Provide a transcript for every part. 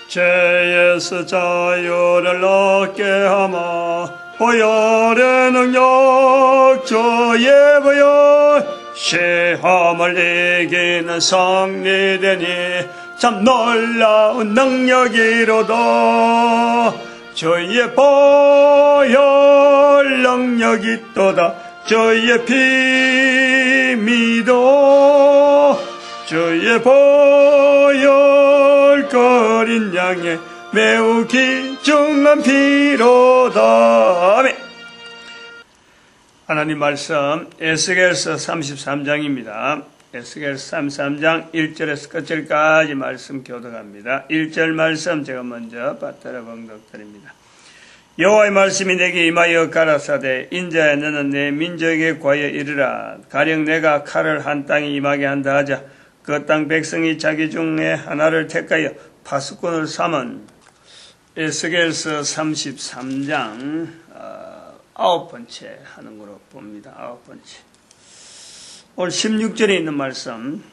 죄에서 자유를 얻게 하마 보혈의 능력 주의 보혈 시험을 이기는 성리되니 참 놀라운 능력이로다. 주의 보혈 능력이 있도다. 주의 피 믿어 주의 보혈 거린 양의 매우 귀중한 피로다. 아멘. 하나님 말씀 에스겔서 33장입니다. 에스겔서 33장 1절에서 끝절까지 말씀 교독합니다. 1절 말씀 제가 먼저 받들어 봉독드립니다. 여호와의 말씀이 내게 임하여 가라사대 인자야 너는 내 민족에 관하여 이르라. 가령 내가 칼을 한 땅에 임하게 한다 하자 그 땅 백성이 자기 중에 하나를 택하여 파수꾼을 삼은 에스겔서 33장 9번째 하는 거로 봅니다. 9번째. 오늘 16절에 있는 말씀.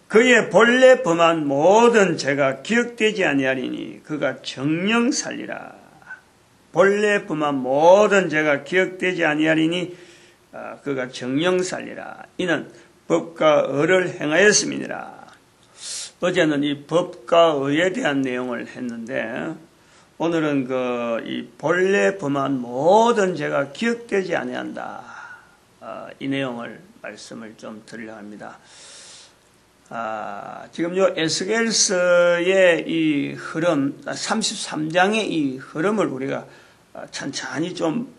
그의 본래 범한 모든 죄가 기억되지 아니하리니 그가 정령 살리라. 본래 범한 모든 죄가 기억되지 아니하리니 그가 정령 살리라. 이는 법과 의를 행하였음이니라. 어제는 이 법과 의에 대한 내용을 했는데 오늘은 이 본래 범한 모든 죄가 기억되지 아니한다. 이 내용을 말씀을 좀 드리려 합니다. 지금 요 에스겔서의 이 흐름, 33장의 이 흐름을 우리가 천천히 좀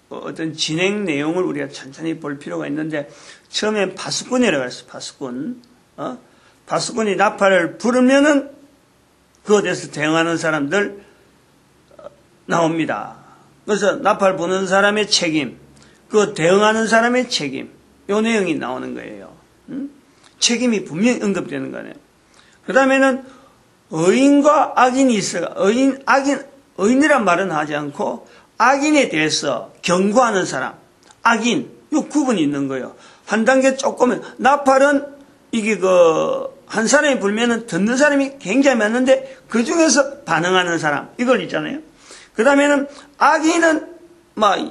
어떤 진행 내용을 우리가 천천히 볼 필요가 있는데 처음엔 파수꾼이라고 했어요. 파수꾼. 파수꾼이 나팔을 부르면은 그것에서 대응하는 사람들 나옵니다. 그래서 나팔 부는 사람의 책임, 그 대응하는 사람의 책임, 요 내용이 나오는 거예요. 책임이 분명히 언급되는 거네요. 그 다음에는 의인과 악인이 있어요. 의인이란 말은 하지 않고 악인에 대해서 경고하는 사람, 악인, 요 구분이 있는 거예요. 한 단계 조금은, 나팔은 이게 한 사람이 불면은 듣는 사람이 굉장히 많은데 그 중에서 반응하는 사람, 이걸 있잖아요. 그 다음에는 악인은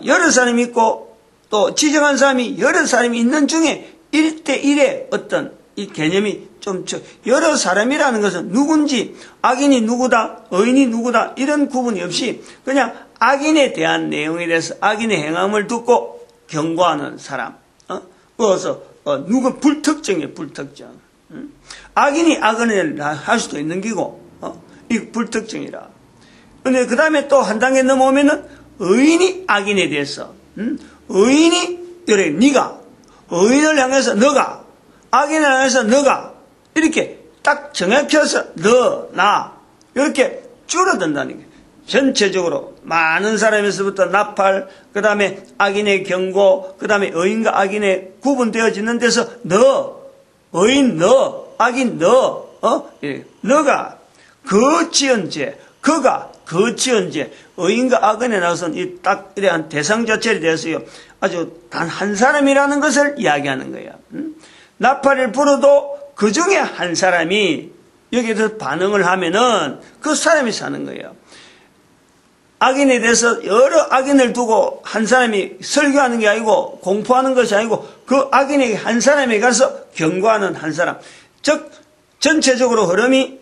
여러 사람이 있고 또 지정한 사람이 여러 사람이 있는 중에 1대1의 어떤 이 개념이 좀 여러 사람이라는 것은 누군지 악인이 누구다 의인이 누구다 이런 구분이 없이 그냥 악인에 대한 내용에 대해서 악인의 행함을 듣고 경고하는 사람. 그래서 누구 불특정이에요. 불특정. 악인이 악을 할 수도 있는 기고 이 불특정이라. 근데 그 다음에 또 한 단계 넘어오면은 의인이 악인에 대해서 의인이 그래 네가 의인을 향해서 너가 악인을 향해서 너가 이렇게 딱 정해펴서 너, 나 이렇게 줄어든다는 거예요. 전체적으로 많은 사람에서부터 나팔, 그 다음에 악인의 경고, 그 다음에 의인과 악인의 구분되어지는 데서 너, 의인 너, 악인 너, 너가 그 지은 죄, 그가 그 지은 죄, 의인과 악인에 나서는 이 딱 이러한 대상 자체에 대해서요 아주 단 한 사람이라는 것을 이야기하는 거예요. 나팔을 불어도 그 중에 한 사람이 여기에서 반응을 하면은 그 사람이 사는 거예요. 악인에 대해서 여러 악인을 두고 한 사람이 설교하는 게 아니고 공포하는 것이 아니고 그 악인에게 한 사람에 가서 경고하는 한 사람. 즉 전체적으로 흐름이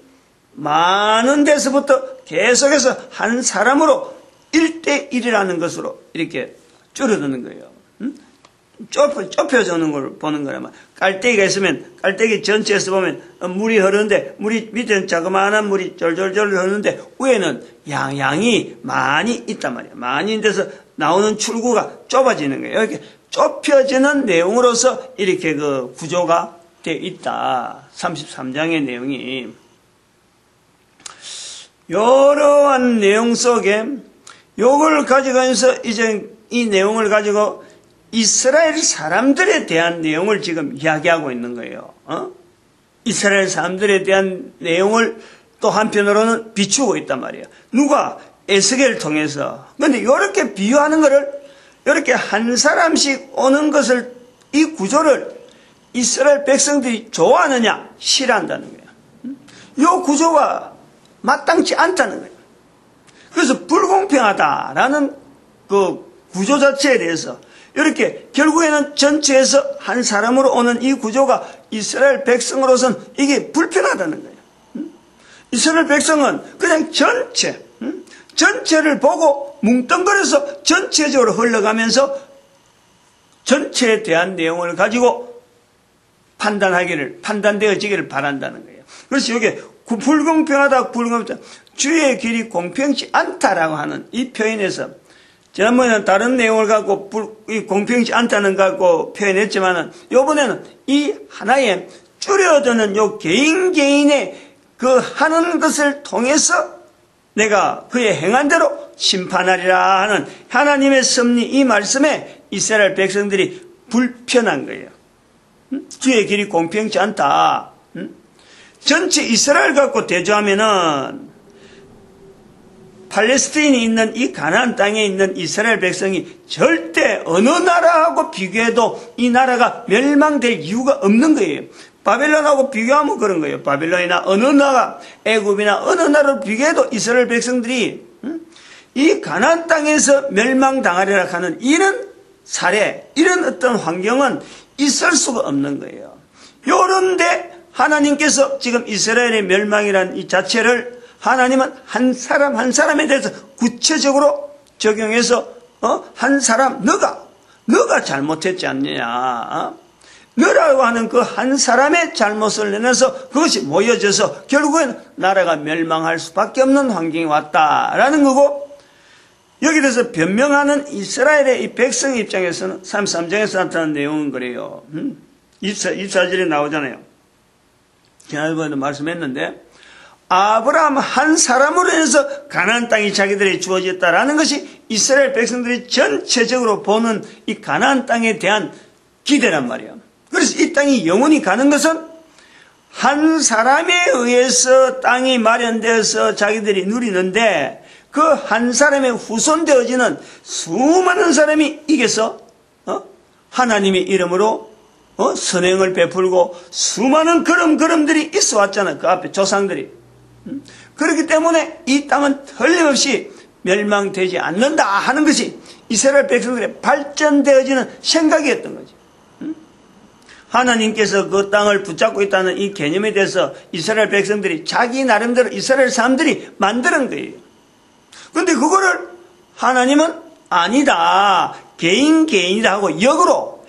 많은 데서부터 계속해서 한 사람으로 1대1이라는 것으로 이렇게 줄어드는 거예요. 좁혀주는 걸 보는 거라면 깔때기가 있으면 깔때기 전체에서 보면 물이 흐르는데 물이 밑에는 자그마한 물이 졸졸졸 흐르는데 위에는 양이 많이 있단 말이에요. 많이 있는 데서 나오는 출구가 좁아지는 거예요. 이렇게 좁혀지는 내용으로서 이렇게 그 구조가 되어 있다. 33장의 내용이 여러한 내용 속에 요걸 가져가면서 이제 이 내용을 가지고 이스라엘 사람들에 대한 내용을 지금 이야기하고 있는 거예요. 이스라엘 사람들에 대한 내용을 또 한편으로는 비추고 있단 말이에요. 누가 에스겔을 통해서. 그런데 이렇게 비유하는 거를 이렇게 한 사람씩 오는 것을 이 구조를 이스라엘 백성들이 좋아하느냐 싫어한다는 거예요. 이 구조가 마땅치 않다는 거예요. 그래서 불공평하다라는 그 구조 자체에 대해서 이렇게 결국에는 전체에서 한 사람으로 오는 이 구조가 이스라엘 백성으로서는 이게 불편하다는 거예요. 이스라엘 백성은 그냥 전체를 보고 뭉뚱그려서 전체적으로 흘러가면서 전체에 대한 내용을 가지고 판단되어지기를 바란다는 거예요. 그래서 이게 불공평하다, 주의 길이 공평치 않다라고 하는 이 표현에서 지난번에는 다른 내용을 갖고 공평치 않다는 걸 갖고 표현했지만은 이번에는 이 하나의 줄여드는 요 개인의 그 하는 것을 통해서 내가 그의 행한 대로 심판하리라 하는 하나님의 섭리 이 말씀에 이스라엘 백성들이 불편한 거예요. 주의 길이 공평치 않다. 전체 이스라엘 갖고 대조하면은 팔레스타인이 있는 이 가나안 땅에 있는 이스라엘 백성이 절대 어느 나라하고 비교해도 이 나라가 멸망될 이유가 없는 거예요. 바벨론하고 비교하면 그런 거예요. 바벨론이나 어느 나라, 애굽이나 어느 나라로 비교해도 이스라엘 백성들이 이 가나안 땅에서 멸망당하리라 하는 이런 사례, 이런 어떤 환경은 있을 수가 없는 거예요. 요런데 하나님께서 지금 이스라엘의 멸망이라는 이 자체를 하나님은 한 사람 한 사람에 대해서 구체적으로 적용해서 한 사람 너가 잘못했지 않느냐, 너라고 하는 그 한 사람의 잘못을 내놔서 그것이 모여져서 결국엔 나라가 멸망할 수밖에 없는 환경이 왔다라는 거고, 여기 대해서 변명하는 이스라엘의 이 백성 입장에서는 33장에서 나타난 내용은 그래요. 24절에 나오잖아요. 지난번에도 말씀했는데 아브라함 한 사람으로 인해서 가나안 땅이 자기들에게 주어졌다라는 것이 이스라엘 백성들이 전체적으로 보는 이 가나안 땅에 대한 기대란 말이에요. 그래서 이 땅이 영원히 가는 것은 한 사람에 의해서 땅이 마련되어서 자기들이 누리는데 그 한 사람의 후손되어지는 수많은 사람이 이겨서 하나님의 이름으로 선행을 베풀고 수많은 걸음들이 있어 왔잖아요. 그 앞에 조상들이. 그렇기 때문에 이 땅은 틀림없이 멸망되지 않는다 하는 것이 이스라엘 백성들의 발전되어지는 생각이었던 거죠. 하나님께서 그 땅을 붙잡고 있다는 이 개념에 대해서 이스라엘 백성들이 자기 나름대로 이스라엘 사람들이 만드는 거예요. 그런데 그거를 하나님은 아니다, 개인이다 하고 역으로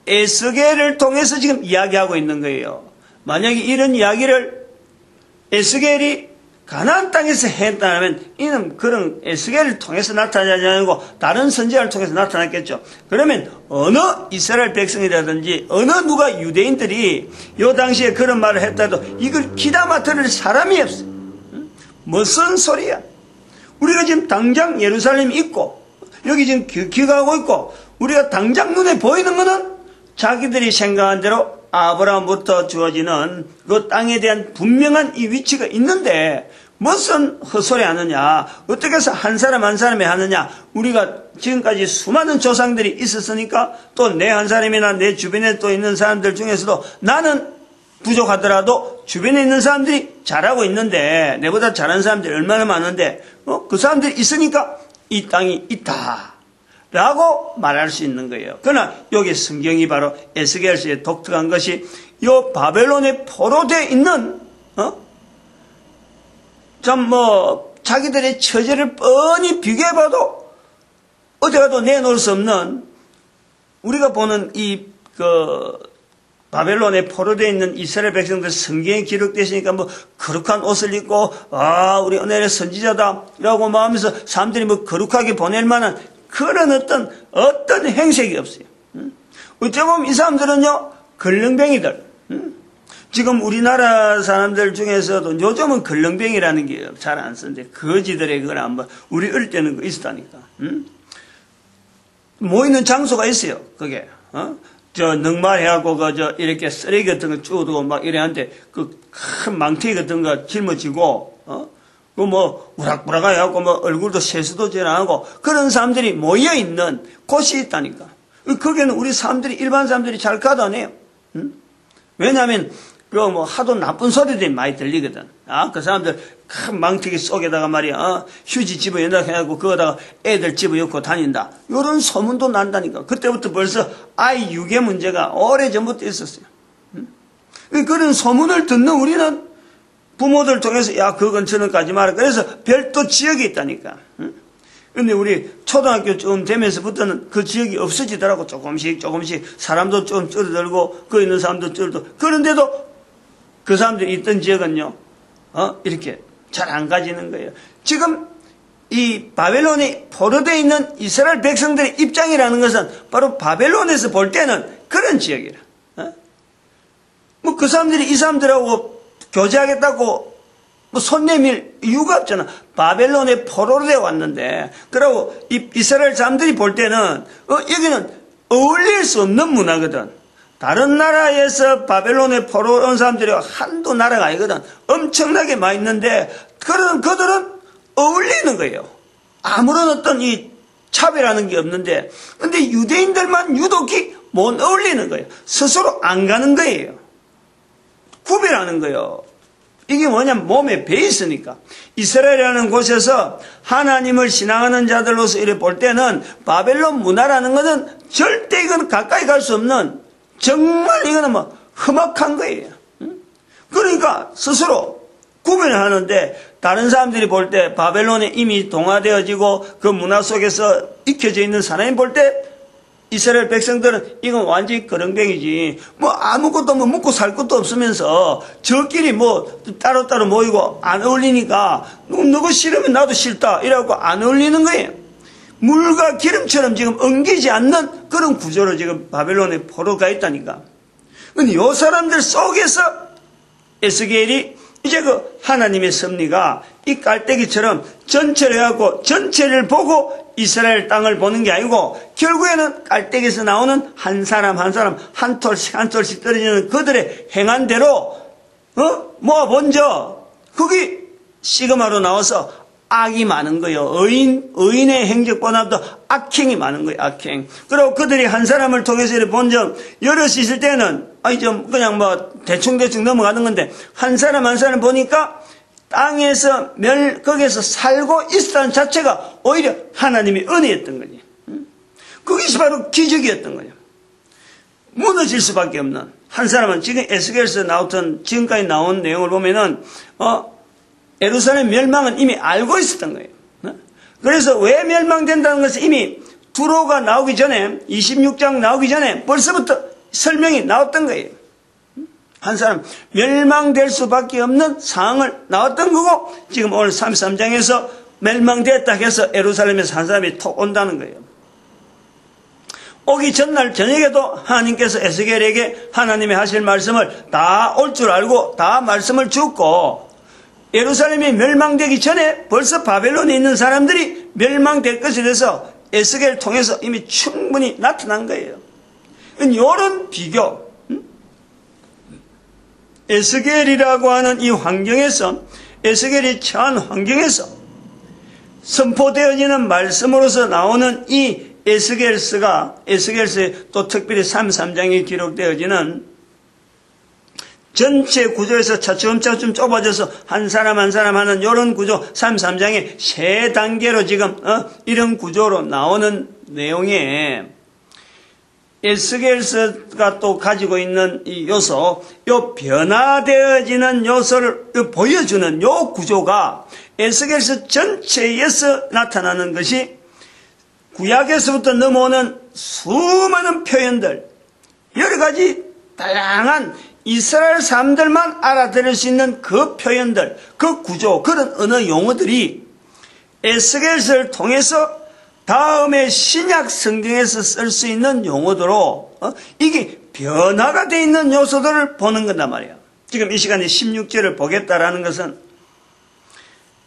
에스겔을 통해서 지금 이야기하고 있는 거예요. 만약에 이런 이야기를 에스겔이 가나안 땅에서 했다면 이는 그런 에스겔을 통해서 나타나지 않고 다른 선지자를 통해서 나타났겠죠. 그러면 어느 이스라엘 백성이라든지 어느 누가 유대인들이 요 당시에 그런 말을 했다도 이걸 귀담아 들을 사람이 없어요. 무슨 소리야? 우리가 지금 당장 예루살렘 있고 여기 지금 기가하고 있고 우리가 당장 눈에 보이는 거는 자기들이 생각한 대로 아브라함부터 주어지는 그 땅에 대한 분명한 이 위치가 있는데 무슨 헛소리 하느냐, 어떻게 해서 한 사람 한 사람이 하느냐. 우리가 지금까지 수많은 조상들이 있었으니까 또 내 한 사람이나 내 주변에 또 있는 사람들 중에서도 나는 부족하더라도 주변에 있는 사람들이 잘하고 있는데 내보다 잘하는 사람들이 얼마나 많은데 그 사람들이 있으니까 이 땅이 있다 라고 말할 수 있는 거예요. 그러나 여기 성경이 바로 에스겔서에 독특한 것이 이 바벨론에 포로되어 있는 자기들의 처지를 뻔히 비교해봐도 어디 가도 내놓을 수 없는, 우리가 보는 바벨론에 포로되어 있는 이스라엘 백성들 성경에 기록되시니까 거룩한 옷을 입고 우리 은혜의 선지자다라고 마음에서 사람들이 거룩하게 보낼 만한 그런 어떤 행색이 없어요. 어찌 보면 이 사람들은요, 걸렁뱅이들. 지금 우리나라 사람들 중에서도 요즘은 걸렁뱅이라는 게 잘 안 쓰는데, 거지들의 그걸 한번, 우리 어릴 때는 그거 있었다니까. 모이는 장소가 있어요, 그게. 넉말해갖고, 이렇게 쓰레기 같은 거 주워두고 막 이래 하는데, 큰 망태기 같은 거 짊어지고, 우락부락 해갖고, 얼굴도 세수도 잘 안 하고, 그런 사람들이 모여있는 곳이 있다니까. 거기는 우리 사람들이, 일반 사람들이 잘 가도 안 해요. 왜냐하면, 그리고 뭐 하도 나쁜 소리들이 많이 들리거든. 그 사람들 큰 망태기 속에다가 말이야, 휴지 집어넣어 해갖고 그거다가 애들 집어넣고 다닌다. 이런 소문도 난다니까. 그때부터 벌써 아이 유괴 문제가 오래전부터 있었어요. 그런 소문을 듣는 우리는 부모들 통해서 야, 그 근처는 가지 마라. 그래서 별도 지역이 있다니까. 근데 우리 초등학교 좀 되면서부터는 그 지역이 없어지더라고. 조금씩 사람도 좀 줄어들고 그 있는 사람도 줄어들고. 그런데도 그 사람들이 있던 지역은요, 이렇게 잘 안 가지는 거예요. 지금 이 바벨론이 포로되어 있는 이스라엘 백성들의 입장이라는 것은 바로 바벨론에서 볼 때는 그런 지역이라. 뭐 그 사람들이 이 사람들하고 교제하겠다고 뭐 손 내밀 이유가 없잖아. 바벨론에 포로로 되어 왔는데, 그러고 이스라엘 사람들이 볼 때는 여기는 어울릴 수 없는 문화거든. 다른 나라에서 바벨론에 포로 온 사람들이 한두 나라가 아니거든. 엄청나게 많이 있는데 그들은 어울리는 거예요. 아무런 어떤 이 차별하는 게 없는데, 근데 유대인들만 유독히 못 어울리는 거예요. 스스로 안 가는 거예요. 구별하는 거예요. 이게 뭐냐면 몸에 배 있으니까. 이스라엘이라는 곳에서 하나님을 신앙하는 자들로서 이래 볼 때는 바벨론 문화라는 것은 절대 이건 가까이 갈 수 없는, 정말 이거는 뭐 험악한 거예요. 그러니까 스스로 구별을 하는데, 다른 사람들이 볼 때 바벨론에 이미 동화되어지고 그 문화 속에서 익혀져 있는 사람이 볼 때 이스라엘 백성들은 이건 완전히 거렁뱅이지, 뭐 아무것도 뭐 먹고 살 것도 없으면서 저끼리 뭐 따로따로 모이고 안 어울리니까 누구 싫으면 나도 싫다 이래갖고 안 어울리는 거예요. 물과 기름처럼 지금 엉기지 않는 그런 구조로 지금 바벨론에 포로가 있다니까. 근데 이 사람들 속에서 에스겔이 이제 그 하나님의 섭리가 이 깔때기처럼 전체를 해갖고 전체를 보고 이스라엘 땅을 보는 게 아니고, 결국에는 깔때기에서 나오는 한 사람 한 톨씩 떨어지는 그들의 행한 대로 모아본저 거기 시그마로 나와서 악이 많은 거예요. 의인의 행적보다도 악행이 많은 거예요. 악행. 그리고 그들이 한 사람을 통해서 본적 여럿이 있을 때는 좀 그냥 뭐 대충 넘어가는 건데, 한 사람 보니까 땅에서 거기에서 살고 있었다는 자체가 오히려 하나님의 은혜였던 거지. 그것이 바로 기적이었던 거예요. 무너질 수밖에 없는 한 사람은, 지금 에스겔에서 나왔던 지금까지 나온 내용을 보면은 예루살렘 멸망은 이미 알고 있었던 거예요. 그래서 왜 멸망된다는 것을 이미 두로가 나오기 전에, 26장 나오기 전에 벌써부터 설명이 나왔던 거예요. 한 사람 멸망될 수밖에 없는 상황을 나왔던 거고, 지금 오늘 33장에서 멸망됐다 해서 예루살렘에서 한 사람이 톡 온다는 거예요. 오기 전날 저녁에도 하나님께서 에스겔에게 하나님이 하실 말씀을 다 올 줄 알고 다 말씀을 주었고, 예루살렘이 멸망되기 전에 벌써 바벨론에 있는 사람들이 멸망될 것에 대해서 에스겔을 통해서 이미 충분히 나타난 거예요. 이런 비교, 에스겔이라고 하는 이 환경에서, 에스겔이 처한 환경에서 선포되어지는 말씀으로서 나오는 이 에스겔서에 또 특별히 33장에 기록되어지는 전체 구조에서 차츰 좁아져서 한 사람 하는 이런 구조, 33장에 세 단계로 지금 이런 구조로 나오는 내용에 에스겔서가 또 가지고 있는 이 요소, 요 변화되어지는 요소를 보여주는 요 구조가 에스겔서 전체에서 나타나는 것이, 구약에서부터 넘어오는 수많은 표현들, 여러 가지 다양한 이스라엘 사람들만 알아들을 수 있는 그 표현들, 그 구조, 그런 언어 용어들이 에스겔서를 통해서 다음에 신약 성경에서 쓸 수 있는 용어들로 이게 변화가 되어 있는 요소들을 보는 거단 말이에요. 지금 이 시간에 16절을 보겠다라는 것은,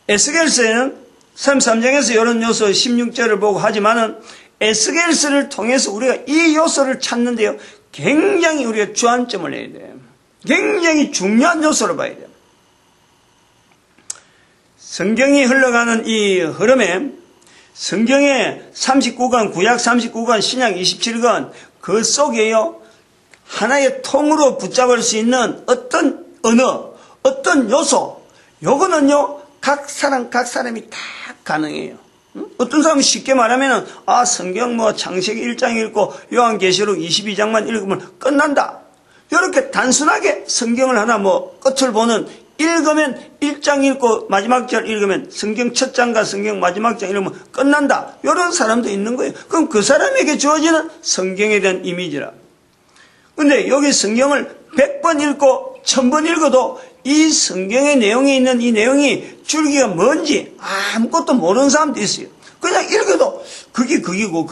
에스겔서에는 33장에서 이런 요소 16절을 보고 하지만은 에스겔서를 통해서 우리가 이 요소를 찾는데요, 굉장히 우리가 주안점을 해야 돼요. 굉장히 중요한 요소를 봐야 돼요. 성경이 흘러가는 이 흐름에 성경의 39권, 구약 39권, 신약 27권, 그 속에요, 하나의 통으로 붙잡을 수 있는 어떤 언어, 어떤 요소, 요거는요, 각 사람이 다 가능해요. 어떤 사람은 쉽게 말하면, 성경 창세기 1장 읽고 요한계시록 22장만 읽으면 끝난다. 이렇게 단순하게 성경을 하나 끝을 보는, 읽으면 1장 읽고 마지막 절 읽으면 성경 첫 장과 성경 마지막 장 읽으면 끝난다. 이런 사람도 있는 거예요. 그럼 그 사람에게 주어지는 성경에 대한 이미지라. 근데 여기 성경을 100번 읽고 1000번 읽어도 이 성경의 내용에 있는 이 내용이 줄기가 뭔지 아무것도 모르는 사람도 있어요. 그냥 읽어도 그게 극이고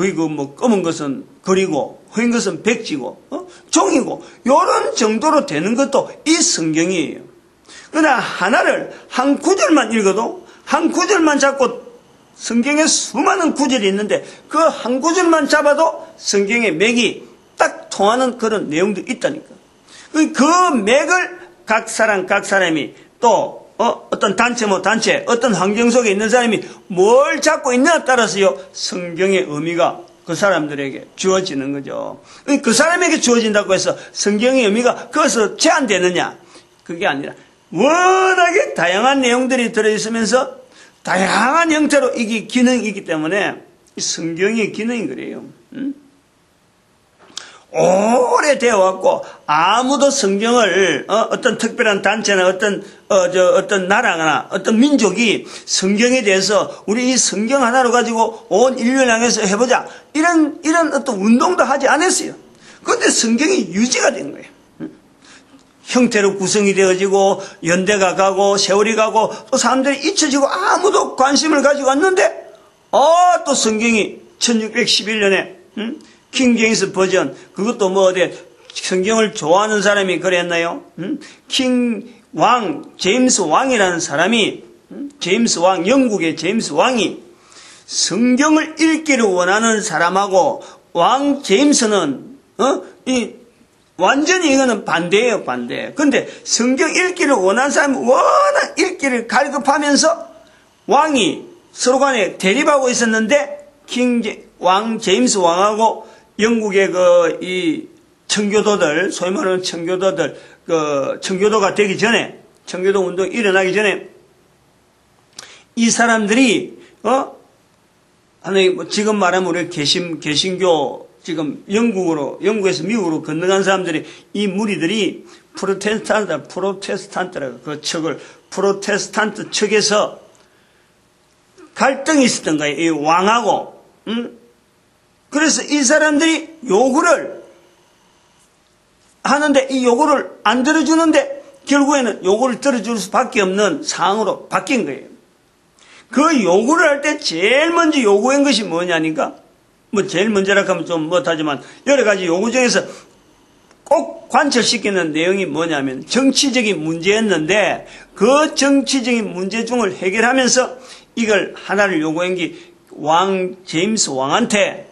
검은 것은 거리고 허인 것은 백지고 종이고 이런 정도로 되는 것도 이 성경이에요. 그러나 하나를 한 구절만 읽어도 한 구절만 잡고 성경에 수많은 구절이 있는데 그 한 구절만 잡아도 성경의 맥이 딱 통하는 그런 내용도 있다니까. 그 맥을 각 사람이 또 어떤 단체 어떤 환경 속에 있는 사람이 뭘 잡고 있느냐에 따라서요 성경의 의미가 그 사람들에게 주어지는 거죠. 그 사람에게 주어진다고 해서 성경의 의미가 거기서 제한되느냐? 그게 아니라 워낙에 다양한 내용들이 들어있으면서 다양한 형태로 이게 기능이기 때문에 성경의 기능이 그래요. 오래되어 왔고 아무도 성경을 어떤 특별한 단체나 어떤 나라나 어떤 민족이 성경에 대해서 우리 이 성경 하나로 가지고 온 인류를 향해서 해보자 이런 어떤 운동도 하지 않았어요. 그런데 성경이 유지가 된 거예요. 형태로 구성이 되어지고 연대가 가고 세월이 가고 또 사람들이 잊혀지고 아무도 관심을 가지고 왔는데 또 성경이 1611년에 킹제임스 버전 그것도 성경을 좋아하는 사람이 그랬나요? 제임스 왕이라는 사람이 영국의 제임스 왕이 성경을 읽기를 원하는 사람하고 왕 제임스는 완전히 이거는 반대예요, 반대. 근데 성경 읽기를 원하는 사람은 워낙 읽기를 갈급하면서 왕이 서로 간에 대립하고 있었는데 왕 제임스 왕하고 영국의 이 청교도들, 소위 말하는 청교도들, 청교도가 되기 전에, 청교도 운동이 일어나기 전에 이 사람들이 지금 말하면 우리 개신교 지금 영국에서 미국으로 건너간 사람들이 이 무리들이 프로테스탄트라고 그 척을 프로테스탄트 측에서 갈등이 있었던 거예요. 이 왕하고. 그래서 이 사람들이 요구를 하는데 이 요구를 안 들어주는데 결국에는 요구를 들어줄 수밖에 없는 상황으로 바뀐 거예요. 그 요구를 할 때 제일 먼저 요구한 것이 뭐냐니까 제일 먼저라고 하면 좀 못하지만 여러 가지 요구 중에서 꼭 관철시키는 내용이 뭐냐면 정치적인 문제였는데 그 정치적인 문제 중을 해결하면서 이걸 하나를 요구한 게 왕 제임스 왕한테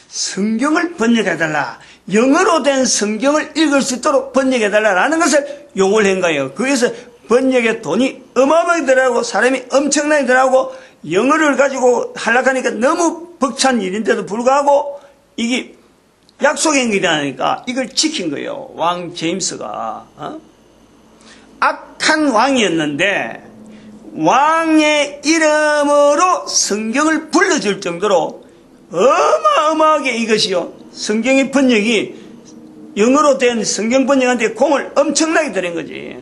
성경을 번역해달라. 영어로 된 성경을 읽을 수 있도록 번역해달라라는 것을 요구를 한 거예요. 그래서 번역에 돈이 어마어마하게 들어가고 사람이 엄청나게 들어가고 영어를 가지고 하려고 하니까 너무 벅찬 일인데도 불구하고 이게 약속인 게 아니니까 이걸 지킨 거예요. 왕 제임스가. 악한 왕이었는데 왕의 이름으로 성경을 불러줄 정도로 어마어마하게 이것이요. 성경의 번역이 영어로 된 성경 번역한테 공을 엄청나게 들인 거지.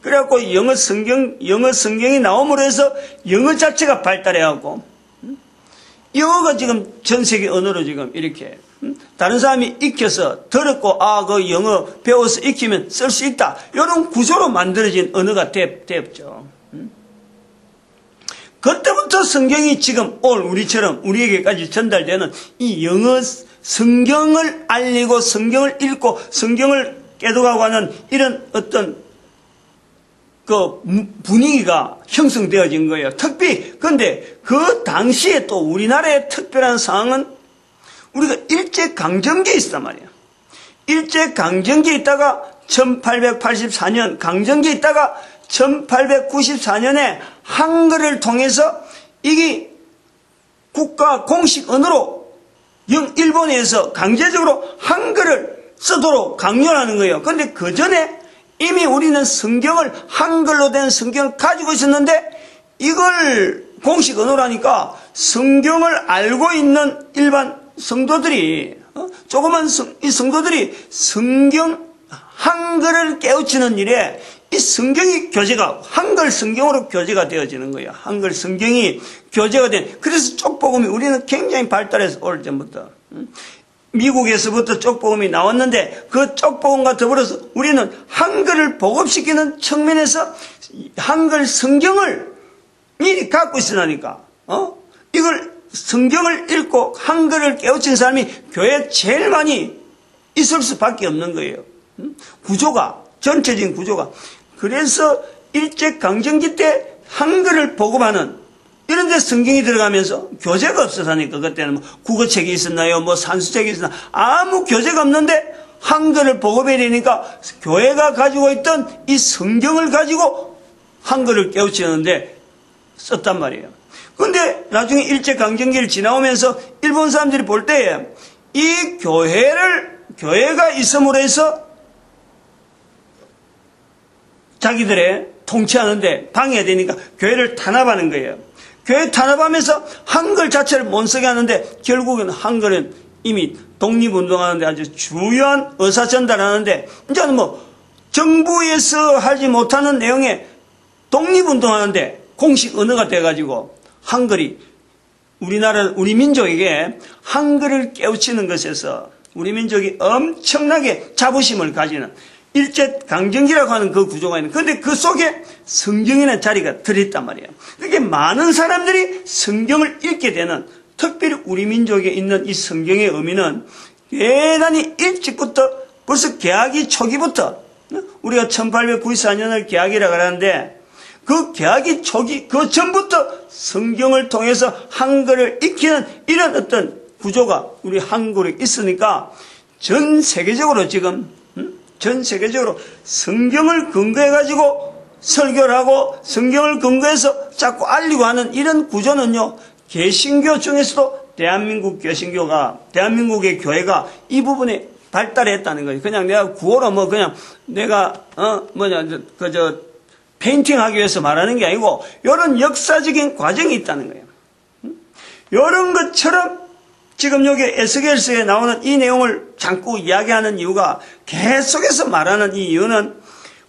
그래갖고 영어 성경이 나옴으로 해서 영어 자체가 발달해갖고 영어가 지금 전 세계 언어로 지금 이렇게 다른 사람이 익혀서 들었고 그 영어 배워서 익히면 쓸 수 있다. 이런 구조로 만들어진 언어가 되었죠. 그때부터 성경이 지금 오늘 우리처럼 우리에게까지 전달되는 이 영어 성경을 알리고 성경을 읽고 성경을 깨닫고 하는 이런 어떤 그 분위기가 형성되어진 거예요. 특히 근데 그 당시에 또 우리나라의 특별한 상황은 우리가 일제강점기에 있단 말이에요. 일제강점기에 있다가 1884년 강점기에 있다가 1894년에 한글을 통해서 이게 국가 공식 언어로 일본에서 강제적으로 한글을 쓰도록 강요를 하는 거예요. 그런데 그 전에 이미 우리는 성경을, 한글로 된 성경을 가지고 있었는데 이걸 공식 언어라니까 성경을 알고 있는 일반 성도들이, 조그만 이 성도들이 성경, 한글을 깨우치는 일에 이 성경이 교재가, 한글 성경으로 교재가 되어지는 거예요. 한글 성경이 교재가 된, 그래서 쪽복음이 우리는 굉장히 발달해서 오래전부터. 미국에서부터 쪽복음이 나왔는데 그 쪽복음과 더불어서 우리는 한글을 보급시키는 측면에서 한글 성경을 미리 갖고 있으라니까. 이걸 성경을 읽고 한글을 깨우친 사람이 교회에 제일 많이 있을 수밖에 없는 거예요. 구조가, 전체적인 구조가. 그래서 일제강점기 때 한글을 보급하는 이런 데 성경이 들어가면서 교재가 없어서니까 그때는 뭐 국어책이 있었나요? 뭐 산수책이 있었나? 아무 교재가 없는데 한글을 보급해야 되니까 교회가 가지고 있던 이 성경을 가지고 한글을 깨우치는데 썼단 말이에요. 그런데 나중에 일제강점기를 지나오면서 일본 사람들이 볼 때에 이 교회가 있음으로 해서 자기들의 통치하는데 방해가 되니까 교회를 탄압하는 거예요. 교회 탄압하면서 한글 자체를 못 쓰게 하는데 결국은 한글은 이미 독립운동하는데 아주 중요한 의사전달하는데 이제는 뭐 정부에서 하지 못하는 내용의 독립운동하는데 공식 언어가 돼가지고 한글이 우리 민족에게 한글을 깨우치는 것에서 우리 민족이 엄청나게 자부심을 가지는 일제강점기라고 하는 그 구조가 있는, 그런데 그 속에 성경이라는 자리가 들어있단 말이에요. 그렇게 많은 사람들이 성경을 읽게 되는, 특별히 우리 민족에 있는 이 성경의 의미는 대단히 일찍부터, 벌써 개학이 초기부터, 우리가 1894년을 개학이라고 하는데 그 개학이 초기, 그 전부터 성경을 통해서 한글을 익히는 이런 어떤 구조가 우리 한국에 있으니까 전 세계적으로 지금 전 세계적으로 성경을 근거해가지고 설교를 하고 성경을 근거해서 자꾸 알리고 하는 이런 구조는요, 개신교 중에서도 대한민국의 교회가 이 부분에 발달했다는 거예요. 그냥 내가 구호로 뭐 그냥 내가, 페인팅 하기 위해서 말하는 게 아니고, 이런 역사적인 과정이 있다는 거예요. 이런 것처럼 지금 여기 에스겔서에 나오는 이 내용을 잠깐 이야기하는 이유가, 계속해서 말하는 이 이유는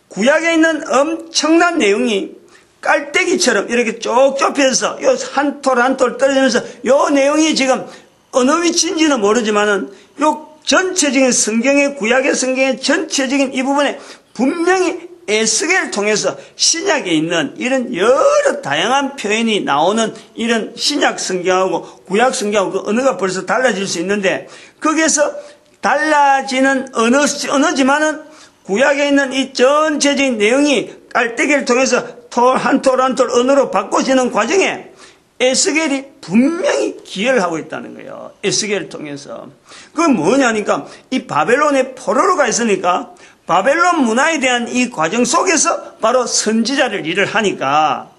구약에 있는 엄청난 내용이 깔때기처럼 이렇게 쭉 좁혀서 한 톨 한 톨 떨어지면서 이 내용이 지금 어느 위치인지는 모르지만은 이 전체적인 성경의, 구약의 성경의 전체적인 이 부분에 분명히 에스겔을 통해서 신약에 있는 이런 여러 다양한 표현이 나오는 이런 신약 성경하고 구약 성경하고 그 언어가 벌써 달라질 수 있는데, 거기에서 달라지는 언어지만은 구약에 있는 이 전체적인 내용이 깔때기를 통해서 한 톨 한 톨 언어로 바꿔지는 과정에 에스겔이 분명히 기여를 하고 있다는 거예요. 에스겔을 통해서. 그건 뭐냐니까 이 바벨론의 포로로가 있으니까 바벨론 문화에 대한 이 과정 속에서 바로 선지자를 일을 하니까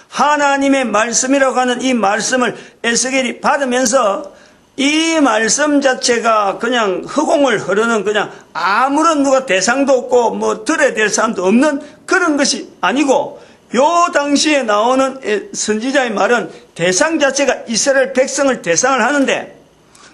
하나님의 말씀이라고 하는 이 말씀을 에스겔이 받으면서 이 말씀 자체가 그냥 허공을 흐르는 그냥 아무런 누가 대상도 없고 뭐 들어야 될 사람도 없는 그런 것이 아니고, 요 당시에 나오는 선지자의 말은 대상 자체가 이스라엘 백성을 대상을 하는데,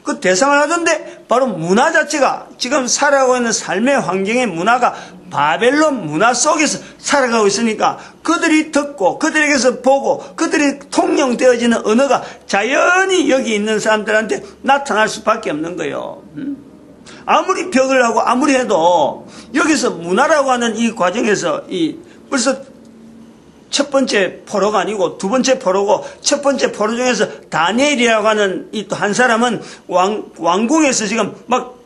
그 대상을 하던데 바로 문화 자체가 지금 살아가고 있는 삶의 환경의 문화가 바벨론 문화 속에서 살아가고 있으니까 그들이 듣고 그들에게서 보고 그들이 통용되어지는 언어가 자연히 여기 있는 사람들한테 나타날 수밖에 없는 거예요. 아무리 벽을 하고 아무리 해도 여기서 문화라고 하는 이 과정에서 벌써 첫 번째 포로가 아니고 두 번째 포로고, 첫 번째 포로 중에서 다니엘이라고 하는 이 또 한 사람은 왕궁에서 지금 막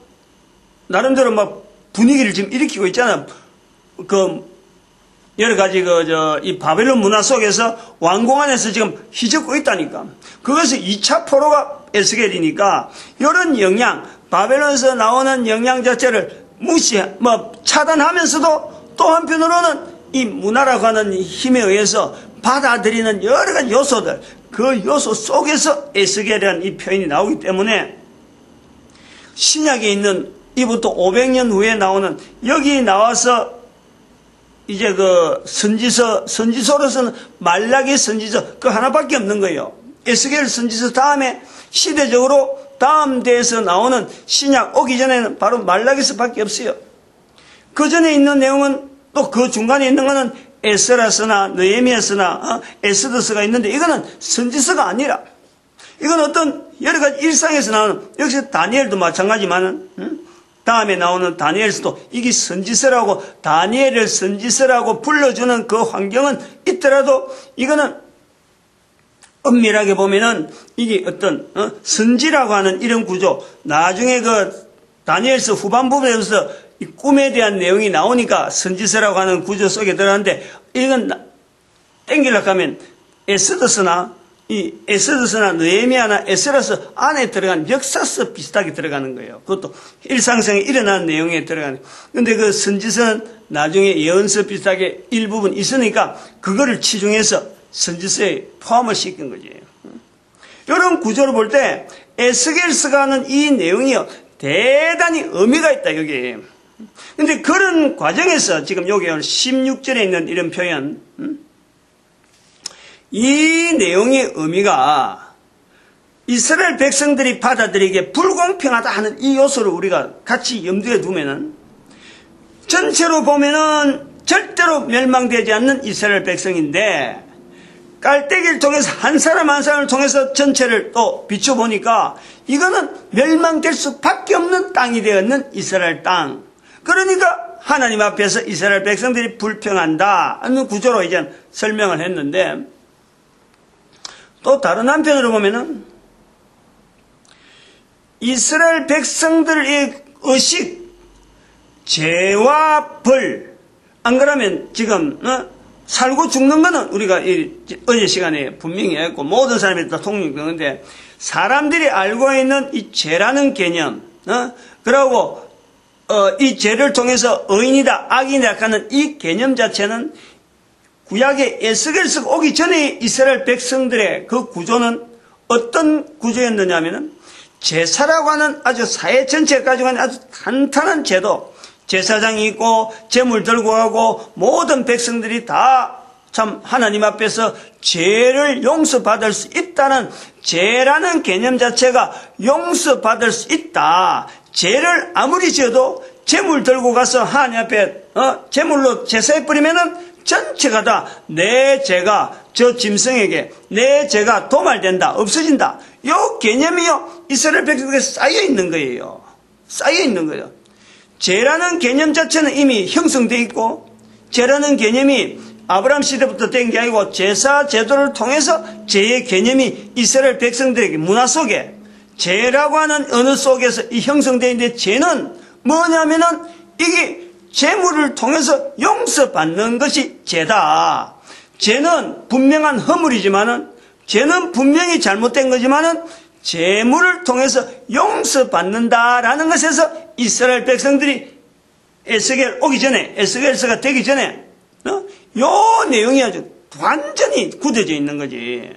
나름대로 막 분위기를 지금 일으키고 있잖아. 여러 가지 이 바벨론 문화 속에서 왕궁 안에서 지금 휘젓고 있다니까. 그것이 2차 포로가 에스겔이니까 이런 영향, 바벨론에서 나오는 영향 자체를 차단하면서도 또 한편으로는 이 문화라고 하는 힘에 의해서 받아들이는 여러 가지 요소들, 그 요소 속에서 에스겔이라는 이 표현이 나오기 때문에 신약에 있는 이부터 500년 후에 나오는, 여기 나와서 이제 그 선지서로서는 말라기 선지서 그 하나밖에 없는 거예요. 에스겔 선지서 다음에 시대적으로 다음 대에서 나오는 신약 오기 전에는 바로 말라기서밖에 없어요. 그 전에 있는 내용은 또 그 중간에 있는 거는 에스라서나 느헤미야서나 에스더서가 있는데 이거는 선지서가 아니라 이건 어떤 여러 가지 일상에서 나오는, 역시 다니엘도 마찬가지만은 다음에 나오는 다니엘서도 이게 선지서라고, 다니엘을 선지서라고 불러주는 그 환경은 있더라도 이거는 엄밀하게 보면은 이게 어떤 선지라고 하는 이런 구조, 나중에 그 다니엘서 후반부에서 이 꿈에 대한 내용이 나오니까 선지서라고 하는 구조 속에 들어가는데, 이건 땡기려고 하면 에스더서나 느헤미야나 에스라서 안에 들어간 역사서 비슷하게 들어가는 거예요. 그것도 일상생에 일어나는 내용에 들어가는. 근데 그 선지서는 나중에 예언서 비슷하게 일부분 있으니까 그거를 치중해서 선지서에 포함을 시킨 거지. 이런 구조를 볼 때 에스겔서가 하는 이 내용이요, 대단히 의미가 있다, 여기. 근데 그런 과정에서 지금 여기 16절에 있는 이런 표현, 이 내용의 의미가 이스라엘 백성들이 받아들이기에 불공평하다 하는 이 요소를 우리가 같이 염두에 두면은, 전체로 보면은 절대로 멸망되지 않는 이스라엘 백성인데, 깔때기를 통해서 한 사람 한 사람을 통해서 전체를 또 비춰보니까 이거는 멸망될 수밖에 없는 땅이 되었는 이스라엘 땅. 그러니까 하나님 앞에서 이스라엘 백성들이 불평한다 하는 구조로 이제 설명을 했는데, 또 다른 한편으로 보면은 이스라엘 백성들의 의식, 죄와 벌, 안 그러면 지금 살고 죽는 거는 우리가 어제 시간에 분명히 했고 모든 사람이 다 통용되는데, 사람들이 알고 있는 이 죄라는 개념, 그리고 이 죄를 통해서 의인이다 악인이다 하는 이 개념 자체는 구약의 에스겔서가 오기 전에 이스라엘 백성들의 그 구조는 어떤 구조였느냐 하면은, 제사라고 하는 아주 사회 전체가 가지고 있는 아주 간단한 제도, 제사장이 있고 제물 들고 가고 모든 백성들이 다 참 하나님 앞에서 죄를 용서받을 수 있다는, 죄라는 개념 자체가 용서받을 수 있다. 죄를 아무리 지어도 제물 들고 가서 하나님 앞에 제물로 제사해 버리면은 전체가 다 내 죄가 저 짐승에게 내 죄가 도말된다, 없어진다. 이 개념이요 이스라엘 백성에게 쌓여 있는 거예요. 쌓여 있는 거예요. 죄라는 개념 자체는 이미 형성되어 있고, 죄라는 개념이 아브라함 시대부터 된 게 아니고 제사 제도를 통해서 죄의 개념이 이스라엘 백성들에게 문화 속에, 죄라고 하는 언어 속에서 이 형성되어 있는데, 죄는 뭐냐면은 이게 재물을 통해서 용서받는 것이 죄다. 죄는 분명한 허물이지만은, 죄는 분명히 잘못된 거지만은 재물을 통해서 용서받는다라는 것에서 이스라엘 백성들이 에스겔 오기 전에, 에스겔서가 되기 전에 요 내용이 아주 완전히 굳어져 있는 거지.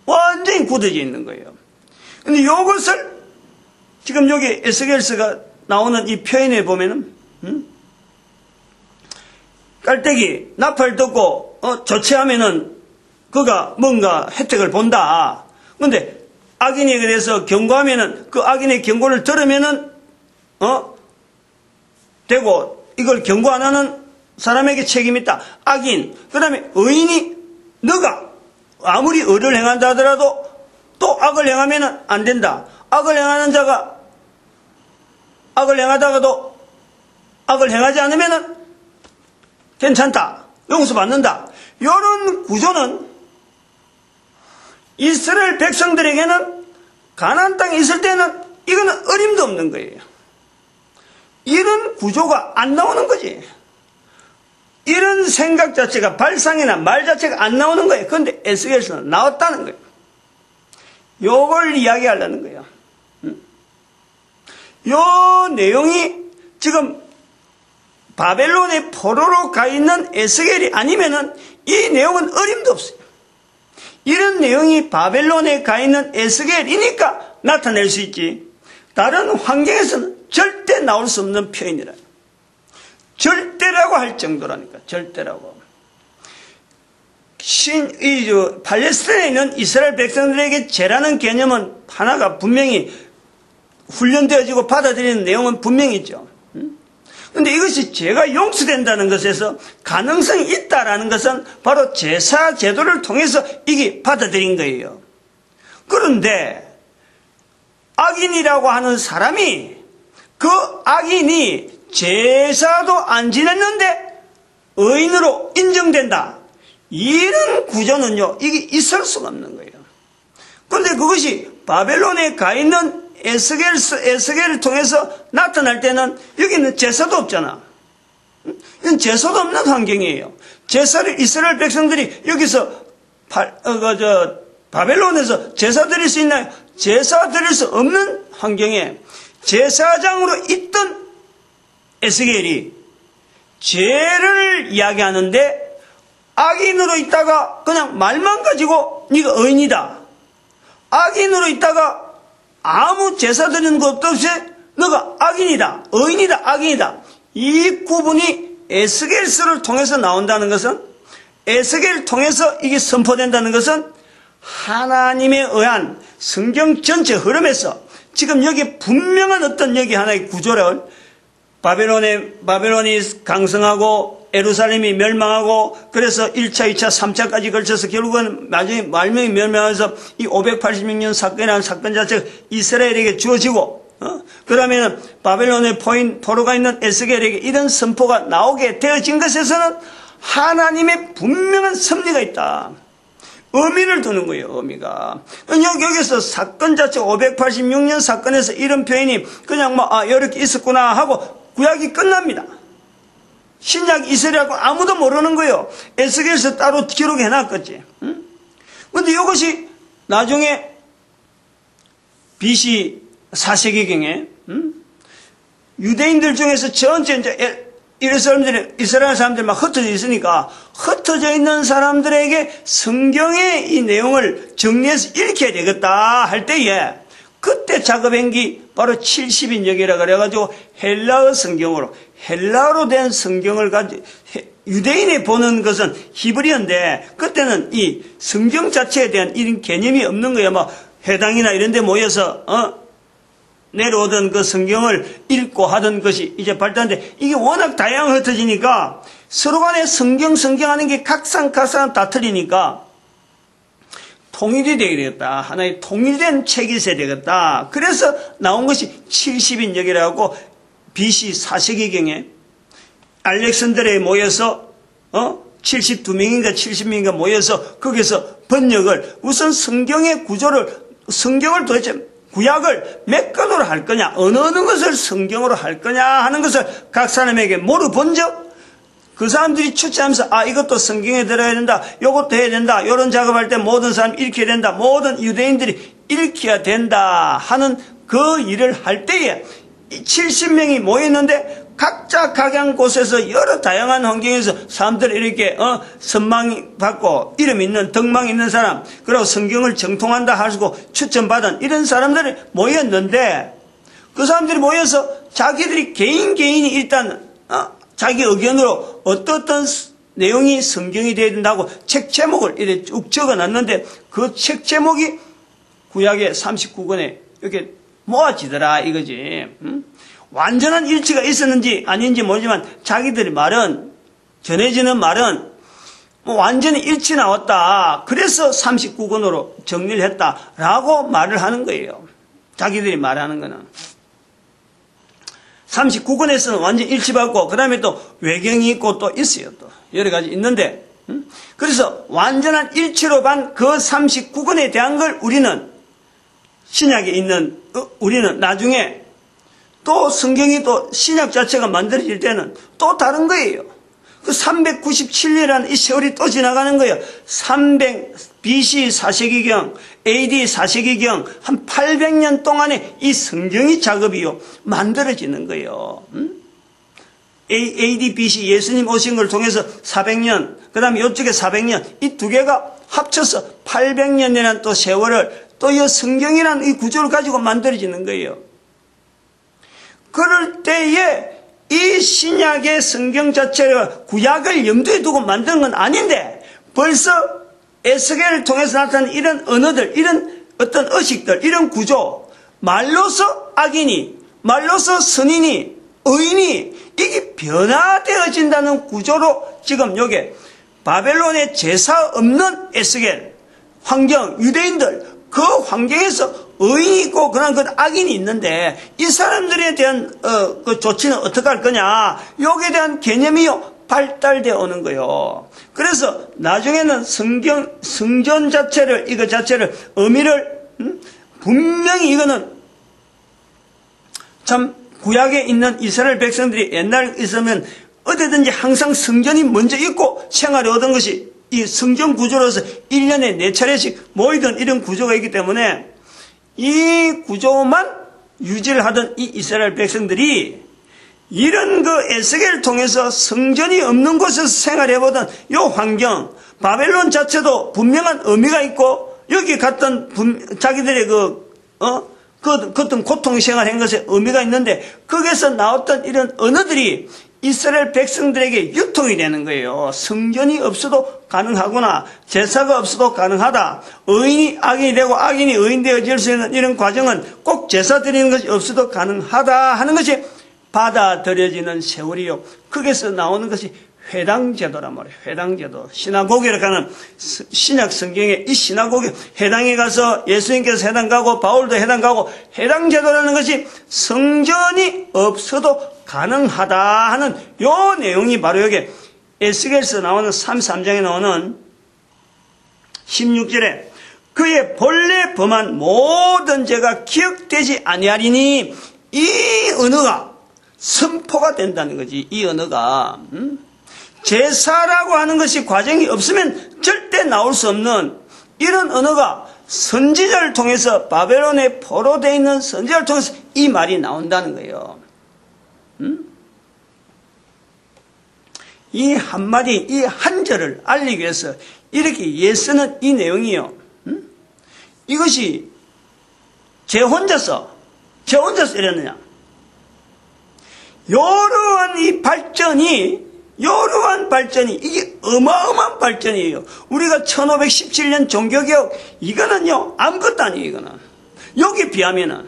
완전히 굳어져 있는 거예요. 근데 요것을 지금 여기 에스겔서가 나오는 이 표현에 보면은 깔때기 나팔 듣고 조치하면은 그가 뭔가 혜택을 본다. 근데 악인에게 대해서 경고하면은 그 악인의 경고를 들으면은 되고, 이걸 경고 안 하는 사람에게 책임이 있다. 악인. 그 다음에 의인이, 너가 아무리 의를 행한다 하더라도 또 악을 행하면은 안 된다. 악을 행하는 자가 악을 행하다가도 악을 행하지 않으면은 괜찮다. 용서받는다. 이런 구조는 이스라엘 백성들에게는 가나안 땅에 있을 때는 이거는 어림도 없는 거예요. 이런 구조가 안 나오는 거지. 이런 생각 자체가, 발상이나 말 자체가 안 나오는 거예요. 그런데 에스겔서는 나왔다는 거예요. 요걸 이야기하려는 거예요. 요 내용이 지금 바벨론의 포로로 가 있는 에스겔이 아니면은 이 내용은 어림도 없어요. 이런 내용이 바벨론에 가 있는 에스겔이니까 나타낼 수 있지. 다른 환경에서는 절대 나올 수 없는 표현이라. 절대라고 할 정도라니까. 절대라고. 팔레스타인에 있는 이스라엘 백성들에게 죄라는 개념은 하나가 분명히 훈련되어지고 받아들이는 내용은 분명히 있죠. 그런데 이것이 죄가 용서된다는 것에서 가능성이 있다라는 것은 바로 제사 제도를 통해서 이게 받아들인 거예요. 그런데 악인이라고 하는 사람이 그 악인이 제사도 안 지냈는데 의인으로 인정된다. 이런 구조는요, 이게 있을 수가 없는 거예요. 그런데 그것이 바벨론에 가 있는 에스겔을 통해서 나타날 때는 여기는 제사도 없잖아. 이건 제사도 없는 환경이에요. 제사를 이스라엘 백성들이 여기서 바벨론에서 제사 드릴 수 있나요? 제사 드릴 수 없는 환경에 제사장으로 있던 에스겔이 죄를 이야기하는데 악인으로 있다가 그냥 말만 가지고 네가 의인이다. 악인으로 있다가 아무 제사 드리는 것도 없이 너가 악인이다. 의인이다. 악인이다. 이 구분이 에스겔서를 통해서 나온다는 것은, 에스겔을 통해서 이게 선포된다는 것은 하나님에 의한 성경 전체 흐름에서 지금 여기 분명한 어떤 여기 하나의 구조를 바벨론이 강성하고 예루살렘이 멸망하고 그래서 1차, 2차, 3차까지 걸쳐서 결국은 나중에 말명이 멸망해서 이 586년 사건이라는 사건 자체가 이스라엘에게 주어지고 그러면 바벨론의 포로가 있는 에스겔에게 이런 선포가 나오게 되어진 것에서는 하나님의 분명한 섭리가 있다. 의미를 두는 거예요. 의미가. 여기서 사건 자체 586년 사건에서 이런 표현이 그냥 이렇게 있었구나 하고 구약이 끝납니다. 신약 이스라엘하고 아무도 모르는 거예요. 에스겔에서 따로 기록해 놨겠지. 그런데 이것이 나중에 BC 4세기경에 유대인들 중에서 전체 이스라엘 사람들이 막 흩어져 있으니까 흩어져 있는 사람들에게 성경의 이 내용을 정리해서 읽혀야 되겠다 할 때에 그때 작업한 게 바로 70인역이라 그래가지고 헬라어 성경으로 헬라어로 된 성경을 가지고 유대인이 보는 것은 히브리어인데 그때는 이 성경 자체에 대한 이런 개념이 없는 거예요. 회당이나 이런 데 모여서 내려오던 그 성경을 읽고 하던 것이 이제 발달인데 이게 워낙 다양하게 흩어지니까 서로 간에 성경 하는 게 각상 다 틀리니까 통일이 되겠다. 하나의 통일된 책이 있어야 되겠다. 그래서 나온 것이 70인역이라고 BC 4세기경에 알렉산드리아에 모여서 72명인가 70명인가 모여서 거기서 번역을 우선 성경의 구조를 성경을 도대체 구약을 몇 권으로 할 거냐 어느 것을 성경으로 할 거냐 하는 것을 각 사람에게 물어본 적 그 사람들이 추천하면서 이것도 성경에 들어야 된다. 이것도 해야 된다. 이런 작업할 때 모든 사람이 읽혀야 된다. 모든 유대인들이 읽혀야 된다 하는 그 일을 할 때에 70명이 모였는데 각자 각양 곳에서 여러 다양한 환경에서 사람들 이렇게 선망 받고 이름 있는 덕망 있는 사람 그리고 성경을 정통한다 하시고 추천받은 이런 사람들이 모였는데 그 사람들이 모여서 자기들이 개인이 일단 자기 의견으로 어떤 내용이 성경이 되어야 된다고 책 제목을 이렇게 쭉 적어놨는데 그 책 제목이 구약의 39권에 이렇게 모아지더라 이거지. 완전한 일치가 있었는지 아닌지 모르지만 자기들의 말은 전해지는 말은 완전히 일치 나왔다. 그래서 39권으로 정리를 했다라고 말을 하는 거예요. 자기들이 말하는 거는. 39권에서는 완전 일치받고 그 다음에 또 외경이 있고 또 있어요. 또 여러 가지 있는데 그래서 완전한 일치로 반 그 39권에 대한 걸 우리는 신약에 있는 우리는 나중에 또 성경이 또 신약 자체가 만들어질 때는 또 다른 거예요. 그 397년이라는 이 세월이 또 지나가는 거예요. BC 4세기경, AD 4세기경 한 800년 동안에 이 성경이 작업이요 만들어지는 거예요. AD, BC 예수님 오신 걸 통해서 400년, 그 다음에 이쪽에 400년 이 두 개가 합쳐서 800년이라는 또 세월을 또 이 성경이라는 이 구조를 가지고 만들어지는 거예요. 그럴 때에 이 신약의 성경 자체가 구약을 염두에 두고 만든 건 아닌데 벌써 에스겔을 통해서 나타난 이런 언어들, 이런 어떤 의식들, 이런 구조, 말로서 악인이, 말로서 선인이, 의인이 이게 변화되어진다는 구조로 지금 여기 바벨론의 제사 없는 에스겔 환경, 유대인들 그 환경에서 의인이 있고 그런 그 악인이 있는데 이 사람들에 대한 그 조치는 어떻게 할 거냐, 여기에 대한 개념이요 발달되어 오는 거요. 그래서 나중에는 성전 자체를, 이거 자체를 의미를 분명히 이거는 참 구약에 있는 이스라엘 백성들이 옛날에 있으면 어디든지 항상 성전이 먼저 있고 생활해 오던 것이 이 성전 구조로서 1년에 4차례씩 모이던 이런 구조가 있기 때문에 이 구조만 유지를 하던 이 이스라엘 백성들이 이런 그 에스겔을 통해서 성전이 없는 곳에서 생활해보던 이 환경, 바벨론 자체도 분명한 의미가 있고 여기 갔던 자기들의 그 어떤 고통 생활한 것에 의미가 있는데 거기에서 나왔던 이런 언어들이 이스라엘 백성들에게 유통이 되는 거예요. 성전이 없어도 가능하구나. 제사가 없어도 가능하다. 의인이 악인이 되고 악인이 의인 되어질 수 있는 이런 과정은 꼭 제사 드리는 것이 없어도 가능하다 하는 것이 받아들여지는 세월이요. 거기서 나오는 것이 회당제도란 말이에요. 회당제도. 시나고게를 가는 신약 성경에 이 시나고게 회당에 가서 예수님께서 회당 가고 바울도 회당 가고 회당제도라는 것이 성전이 없어도 가능하다 하는 요 내용이 바로 여기 에스겔에서 나오는 33장에 나오는 16절에 그의 본래 범한 모든 죄가 기억되지 아니하리니 이 언어가 선포가 된다는 거지. 이 언어가 제사라고 하는 것이 과정이 없으면 절대 나올 수 없는 이런 언어가 선지자를 통해서 바벨론에 포로되어 있는 선지자를 통해서 이 말이 나온다는 거예요. 이 한마디, 이 한 절을 알리기 위해서 이렇게 애쓰는 이 내용이요. 이것이 제 혼자서 이랬느냐. 이러한 발전이 이게 어마어마한 발전이에요. 우리가 1517년 종교개혁 이거는요 아무것도 아니에요. 이거는 여기 비하면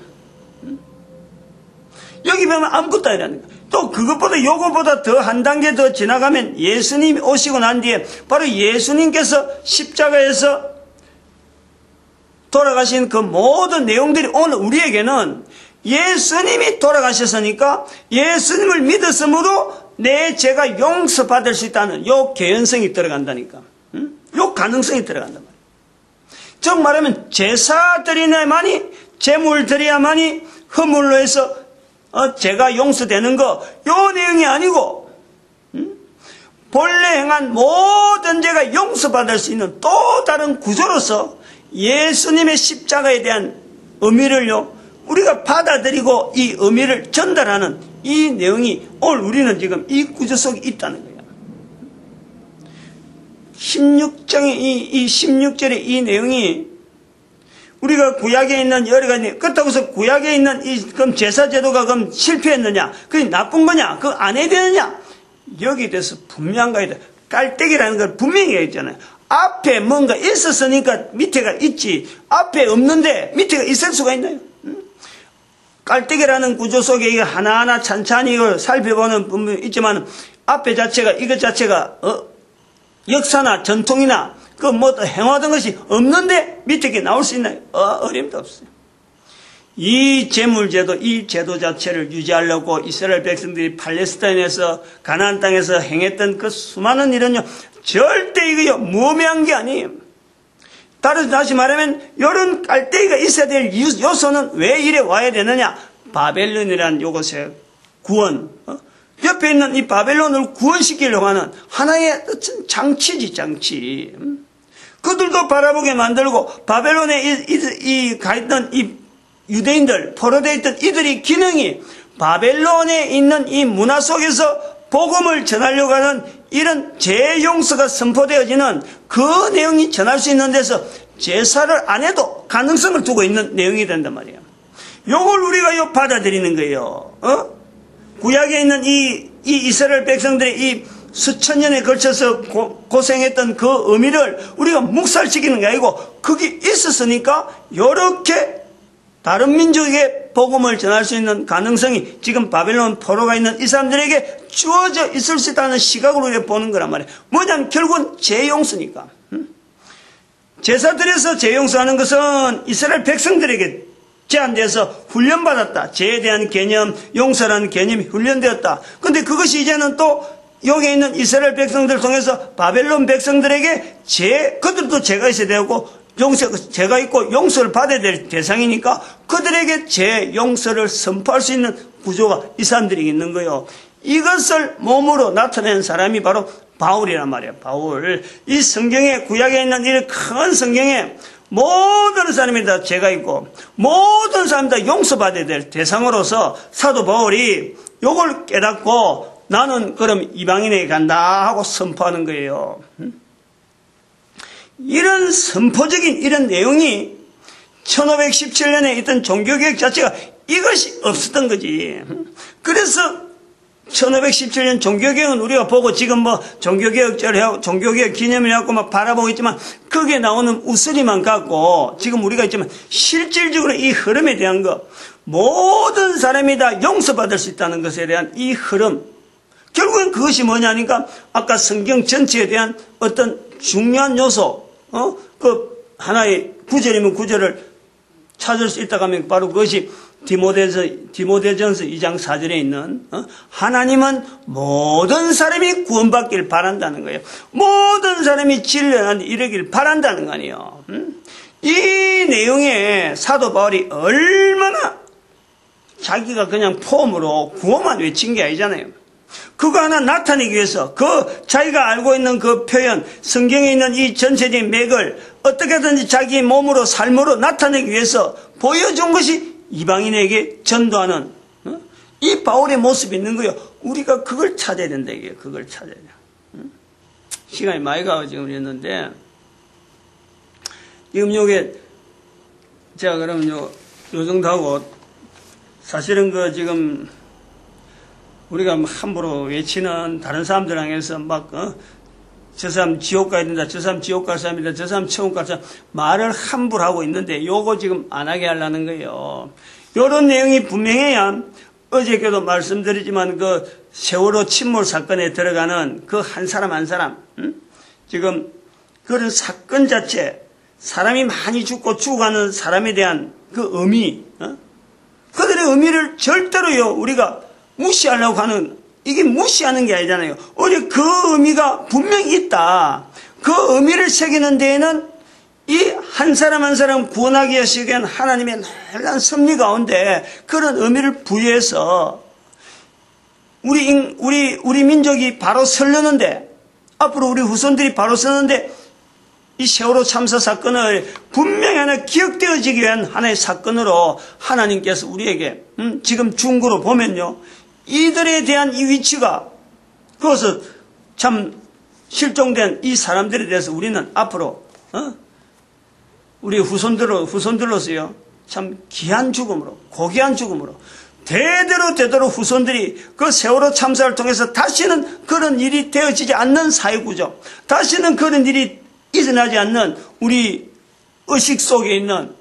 아무것도 아니라는 거예요. 또 그것보다 요거보다 더 한 단계 더 지나가면 예수님이 오시고 난 뒤에 바로 예수님께서 십자가에서 돌아가신 그 모든 내용들이 오늘 우리에게는 예수님이 돌아가셨으니까 예수님을 믿었으므로 내 죄가 용서받을 수 있다는 요 개연성이 들어간다니까. 요 가능성이 들어간단 말이에요. 즉 말하면 제사 드려야만이, 제물 드려야만이 허물로 해서 죄가 용서되는 거, 요 내용이 아니고 본래 행한 모든 죄가 용서받을 수 있는 또 다른 구조로서 예수님의 십자가에 대한 의미를요 우리가 받아들이고 이 의미를 전달하는 이 내용이 오늘 우리는 지금 이 구조 속에 있다는 거예요. 16장의 이 16절의 이 내용이 우리가 구약에 있는 여러 가지, 그렇다고 해서 구약에 있는 그럼 제사제도가 그럼 실패했느냐? 그게 나쁜 거냐? 그거 안 해야 되느냐? 여기에 대해서 분명한 거야. 깔때기라는 걸 분명히 했잖아요. 앞에 뭔가 있었으니까 밑에가 있지. 앞에 없는데 밑에가 있을 수가 있나요? 깔때기라는 구조 속에 이거 하나하나 찬찬히 이걸 살펴보는 부분이 있지만 앞에 자체가 이것 자체가 역사나 전통이나 그 뭐 행하던 것이 없는데 밑에 게 나올 수 있나요? 어림도 없어요. 이 제물제도, 이 제도 자체를 유지하려고 이스라엘 백성들이 팔레스타인에서 가나안 땅에서 행했던 그 수많은 일은요 절대 이거요 무의미한 게 아니에요. 다시 말하면 이런 깔때기가 있어야 될 요소는 왜 이래 와야 되느냐? 바벨론이라는 요것의 구원, 옆에 있는 이 바벨론을 구원시키려고 하는 하나의 장치지, 장치. 그들도 바라보게 만들고 바벨론에 가 있던 이 유대인들, 포로되어 있던 이들의 기능이 바벨론에 있는 이 문화 속에서 복음을 전하려고 하는 이런 재용서가 선포되어지는 그 내용이 전할 수 있는 데서 제사를 안 해도 가능성을 두고 있는 내용이 된단 말이에요. 요걸 우리가 받아들이는 거예요. 구약에 있는 이 이스라엘 백성들의 이 수천 년에 걸쳐서 고생했던 그 의미를 우리가 묵살시키는 게 아니고 그게 있었으니까 이렇게 다른 민족에게 복음을 전할 수 있는 가능성이 지금 바벨론 포로가 있는 이 사람들에게 주어져 있을 수 있다는 시각으로 우리가 보는 거란 말이에요. 뭐냐면 결국은 재용서니까. 제사들에서 재용서하는 것은 이스라엘 백성들에게 제한돼서 훈련받았다. 죄에 대한 개념, 용서라는 개념이 훈련되었다. 근데 그것이 이제는 또 여기 있는 이스라엘 백성들을 통해서 바벨론 백성들에게 그들도 죄가 있어야 되고 죄가 있고 용서를 받아야 될 대상이니까 그들에게 죄, 용서를 선포할 수 있는 구조가 이 사람들이 있는 거예요. 이것을 몸으로 나타낸 사람이 바로 바울이란 말이에요. 바울. 이 성경에, 구약에 있는 이 큰 성경에 모든 사람이 다 죄가 있고 모든 사람이 다 용서받아야 될 대상으로서 사도 바울이 이걸 깨닫고 나는 그럼 이방인에게 간다 하고 선포하는 거예요. 이런 선포적인 이런 내용이 1517년에 있던 종교개혁 자체가 이것이 없었던 거지. 그래서 1517년 종교개혁은 우리가 보고 지금 뭐 종교개혁절하고 종교개혁 기념이라고 막 바라보고 있지만 거기에 나오는 웃소리만 갖고 지금 우리가 있지만 실질적으로 이 흐름에 대한 거 모든 사람이 다 용서받을 수 있다는 것에 대한 이 흐름 결국은 그것이 뭐냐니까 아까 성경 전체에 대한 어떤 중요한 요소 그 하나의 구절이면 구절을 찾을 수 있다고 하면 바로 그것이 디모데전서 2장 4절에 있는 하나님은 모든 사람이 구원받길 바란다는 거예요. 모든 사람이 진리에 이르길 바란다는 거 아니에요. 이 내용에 사도 바울이 얼마나 자기가 그냥 폼으로 구호만 외친 게 아니잖아요. 그거 하나 나타내기 위해서 그 자기가 알고 있는 그 표현 성경에 있는 이 전체적인 맥을 어떻게든지 자기 몸으로 삶으로 나타내기 위해서 보여준 것이 이방인에게 전도하는 이 바울의 모습이 있는 거예요. 우리가 그걸 찾아야 된다 이게 그걸 찾아야 돼. 시간이 많이 가고 지금 그랬는데 지금 요게 제가 그러면 요 정도 하고 사실은 그 지금 우리가 함부로 외치는 다른 사람들 향해서 막 저 사람 지옥 가야 된다. 저 사람 지옥 갈 사람이다. 저 사람 천국 갈 사람 말을 함부로 하고 있는데 요거 지금 안 하게 하려는 거예요. 요런 내용이 분명해야 어저께도 말씀드리지만 그 세월호 침몰 사건에 들어가는 그 한 사람 한 사람 지금 그런 사건 자체 사람이 많이 죽어가는 사람에 대한 그 의미 그들의 의미를 절대로요 우리가 무시하려고 하는 이게 무시하는 게 아니잖아요. 오히려 그 의미가 분명히 있다. 그 의미를 새기는 데에는 이 한 사람 한 사람 구원하기 위한 하나님의 놀라운 섭리 가운데 그런 의미를 부여해서 우리 민족이 바로 서려는데 앞으로 우리 후손들이 바로 서는데 이 세월호 참사 사건을 분명히 하나 기억되어지기 위한 하나의 사건으로 하나님께서 우리에게 지금 중국으로 보면요. 이들에 대한 이 위치가 그것을 참 실종된 이 사람들에 대해서 우리는 앞으로 우리 후손들로서요 참 귀한 죽음으로 고귀한 죽음으로 대대로 후손들이 그 세월호 참사를 통해서 다시는 그런 일이 되어지지 않는 사회구조 다시는 그런 일이 일어나지 않는 우리 의식 속에 있는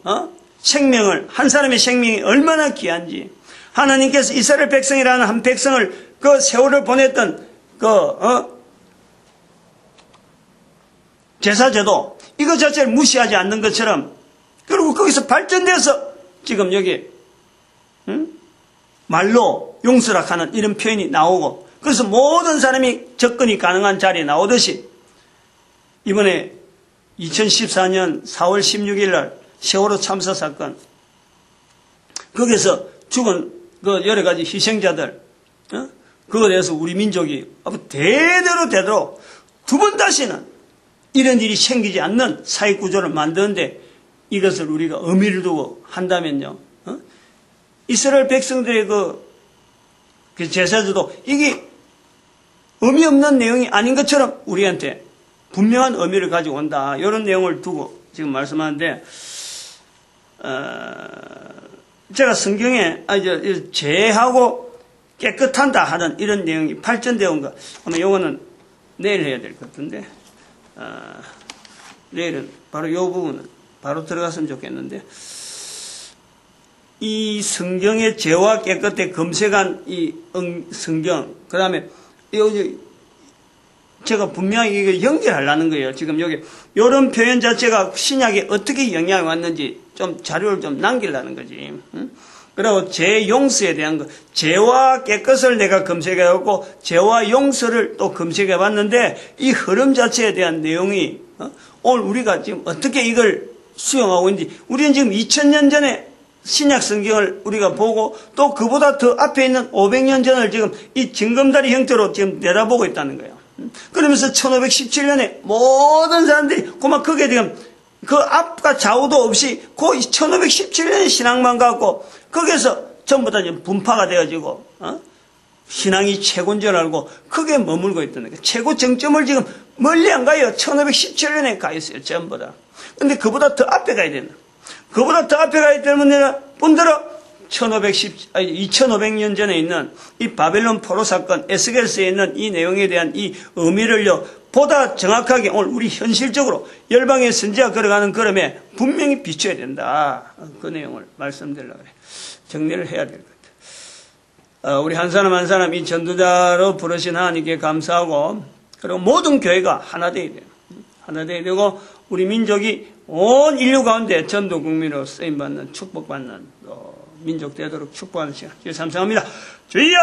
생명을 한 사람의 생명이 얼마나 귀한지 하나님께서 이스라엘 백성이라는 한 백성을 그 세월을 보냈던 제사제도 이거 자체를 무시하지 않는 것처럼 그리고 거기서 발전돼서 지금 여기 말로 용서락하는 이런 표현이 나오고 그래서 모든 사람이 접근이 가능한 자리에 나오듯이 이번에 2014년 4월 16일 날 세월호 참사 사건 거기서 죽은 그 여러 가지 희생자들 그거에 대해서 우리 민족이 대대로 두 번 다시는 이런 일이 생기지 않는 사회구조를 만드는데 이것을 우리가 의미를 두고 한다면요 이스라엘 백성들의 그 제사제도 이게 의미 없는 내용이 아닌 것처럼 우리한테 분명한 의미를 가지고 온다 이런 내용을 두고 지금 말씀하는데 제가 성경에 죄하고 깨끗한다 하는 이런 내용이 발전되어 온 거. 아마 요거는 내일 해야 될 것 같은데, 내일은 바로 요 부분은 바로 들어갔으면 좋겠는데, 이 성경의 죄와 깨끗에 검색한 이 성경, 그 다음에 제가 분명히 이거 연결하려는 거예요. 지금 여기 이런 표현 자체가 신약에 어떻게 영향이 왔는지 좀 자료를 좀 남기려는 거지. 응? 그리고 죄 용서에 대한 거, 죄와 깨끗을 내가 검색해갖고 죄와 용서를 또 검색해봤는데 이 흐름 자체에 대한 내용이 오늘 우리가 지금 어떻게 이걸 수용하고 있는지, 우리는 지금 2000년 전에 신약 성경을 우리가 보고 또 그보다 더 앞에 있는 500년 전을 지금 이 징검다리 형태로 지금 내다보고 있다는 거예요. 그러면서 1517년에 모든 사람들이 고막 거기에 지금 그 앞과 좌우도 없이 그 1517년의 신앙만 갖고 거기에서 전부 다 분파가 되어지고 신앙이 최고인 줄 알고 거기에 머물고 있다는 거예요. 최고 정점을 지금 멀리 안 가요. 1517년에 가 있어요. 전부 다. 근데 그보다 더 앞에 가야 되는. 그보다 더 앞에 가기 때문에 본대로 2500년 전에 있는 이 바벨론 포로 사건, 에스겔서에 있는 이 내용에 대한 이 의미를요, 보다 정확하게 오늘 우리 현실적으로 열방의 선지자 걸어가는 걸음에 분명히 비춰야 된다. 그 내용을 말씀드리려고 그래요. 정리를 해야 될 것 같아요. 우리 한 사람 한 사람 이 전도자로 부르신 하나님께 감사하고, 그리고 모든 교회가 하나 되어야 돼요. 하나 되어야 되고, 우리 민족이 온 인류 가운데 전도 국민으로 쓰임받는, 축복받는 민족 되도록 축복하는 시간 주여 삼성합니다. 주여!